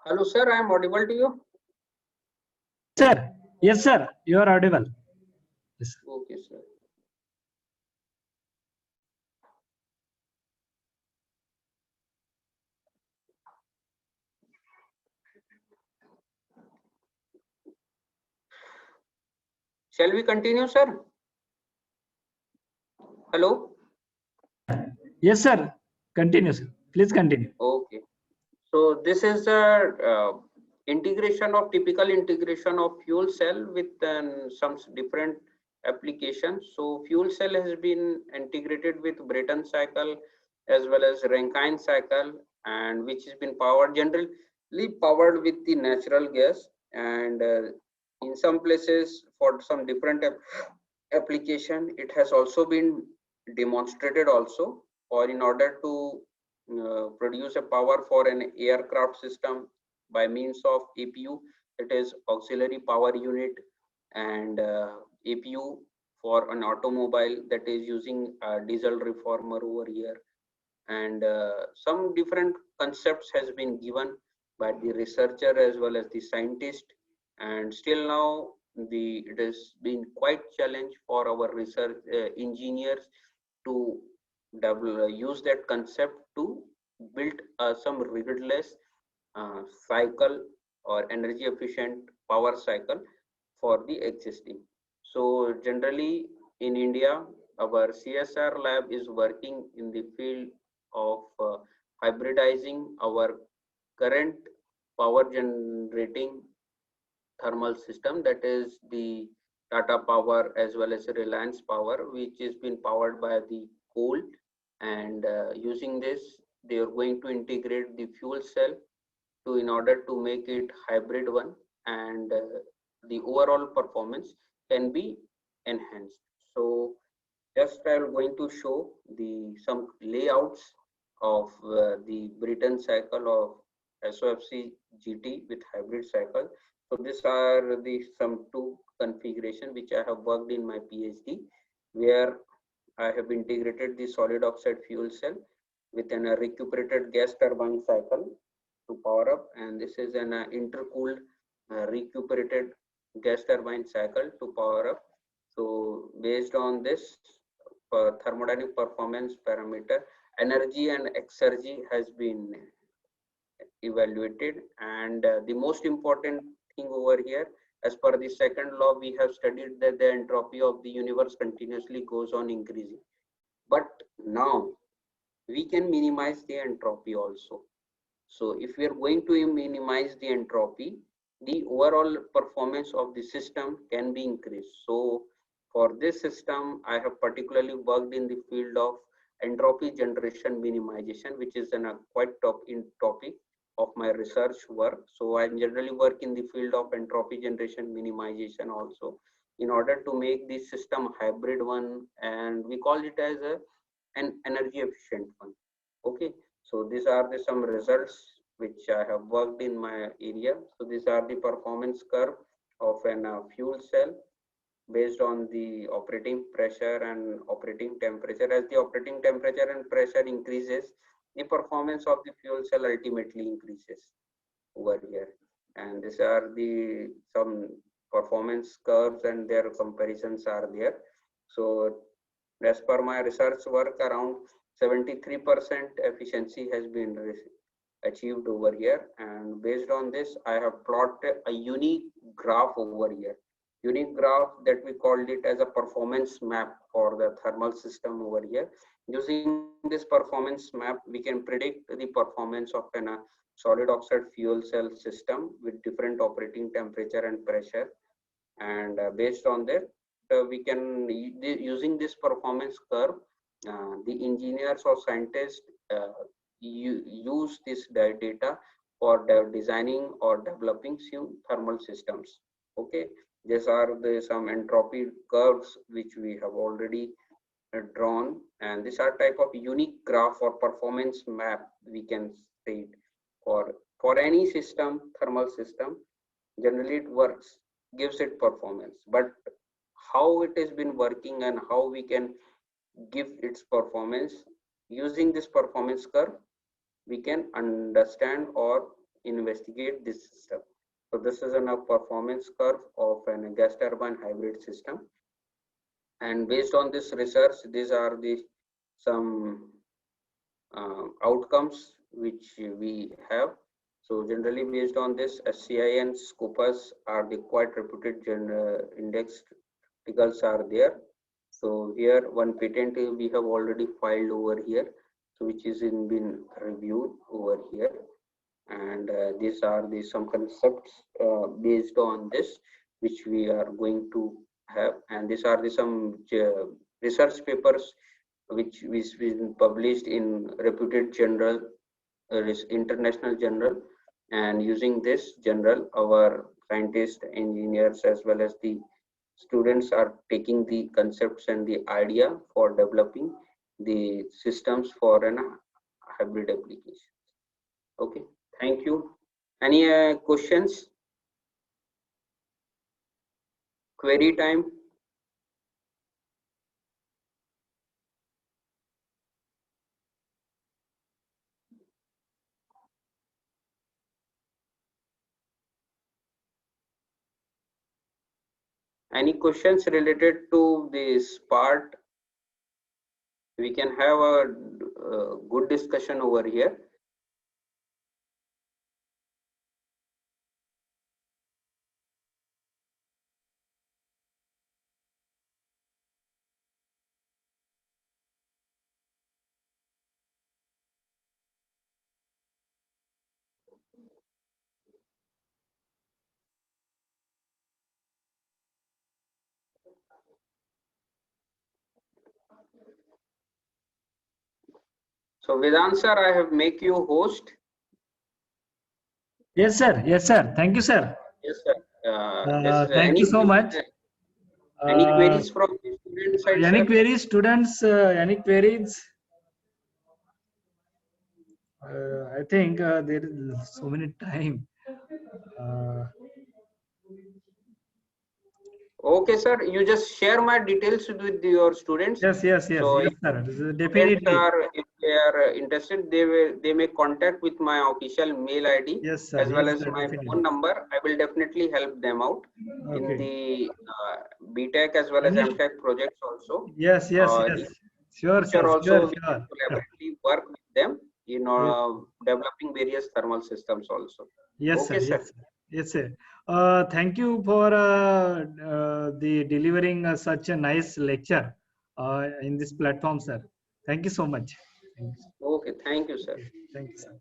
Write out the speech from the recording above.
Hello, sir. I am audible to you. Sir, yes, sir. You are audible. Yes. Okay, sir. Shall we continue, sir? Hello. Yes, sir. Continue, sir. Please continue. Okay. So this is the typical integration of fuel cell with some different applications. So fuel cell has been integrated with Brayton cycle as well as Rankine cycle, and which has been generally powered with the natural gas, and in some places for some different application it has also been demonstrated also, or in order to produce a power for an aircraft system by means of APU, that is auxiliary power unit, and APU for an automobile, that is using a diesel reformer over here. And some different concepts has been given by the researcher as well as the scientist, and still now it has been quite challenge for our research engineers to use that concept to build some rigorous cycle or energy efficient power cycle for the existing. So generally in India, our CSR lab is working in the field of hybridizing our current power generating thermal system, that is the Tata Power as well as Reliance Power, which has been powered by the coal, and using this they are going to integrate the fuel cell in order to make it hybrid one, and the overall performance can be enhanced. So just I'm going to show some layouts of the Brayton cycle of SOFC-GT with hybrid cycle. So these are some two configuration which I have worked in my PhD, where I have integrated the solid oxide fuel cell with a recuperated gas turbine cycle to power up, and this is an intercooled recuperated gas turbine cycle to power up. So based on this thermodynamic performance parameter, energy and exergy has been evaluated, and the most important thing over here, as per the second law, we have studied that the entropy of the universe continuously goes on increasing, but now we can minimize the entropy also. So if we are going to minimize the entropy, the overall performance of the system can be increased. So for this system, I have particularly worked in the field of entropy generation minimization, which is a quite top in topic of my research work. So I generally work in the field of entropy generation minimization also, in order to make this system hybrid one, and we call it as an energy efficient one. Okay, so these are some results which I have worked in my area. So these are the performance curve of an fuel cell based on the operating pressure and operating temperature. As the operating temperature and pressure increases, the performance of the fuel cell ultimately increases over here. And these are some performance curves, and their comparisons are there. So as per my research work, around 73% efficiency has been achieved over here, and based on this I have plotted a unique graph over here. Unique graph that we called it as a performance map for the thermal system over here. Using this performance map, we can predict the performance of a solid oxide fuel cell system with different operating temperature and pressure. And based on that, we can, using this performance curve, the engineers or scientists use this data for designing or developing thermal systems. Okay, these are some entropy curves which we have already drawn, and these are type of unique graph or performance map we can say for any system, thermal system. Generally it works, gives it performance, but how it has been working and how we can give its performance using this performance curve, we can understand or investigate this system. So this is a performance curve of a gas turbine hybrid system, and based on this research, these are the some outcomes which we have. So generally based on this, SCI and Scopus are the quite reputed index articles are there. So here one patent we have already filed over here, so which is been reviewed over here, and these are some concepts based on this which we are going to have, and these are some research papers which is been published in reputed journal, international journal, and using this journal, our scientists, engineers, as well as the students are taking the concepts and the idea for developing the systems for an hybrid application. Okay, thank you. Any questions? Query time. Any questions related to this part? We can have a good discussion over here. So Vedant sir, I have make you host. Yes, sir. Yes, sir. Thank you, sir. Yes, sir. Thank you so much. Any queries from the student side, Any sir? queries, students? Any queries? I think there is so many time. Okay, sir. You just share my details with your students. Yes, yes, yes, So yes, if sir. students Definitely. if they are interested, they may contact with my official mail ID, Yes, sir. as well Yes, as sir. my Definitely. phone number. I will definitely help them out in Okay. the BTech as well as Any- MTech projects also. Yes, yes, yes. In Sure, future sir. also, Sure, we sure. can collaboratively work with them in Yes, developing various thermal systems also. yes, sir. Okay, sir. Yes, sir. Yes, sir. Thank you for the delivering such a nice lecture in this platform, sir. Thank you so much. Thank you. Okay, thank you, sir. Thank you, sir.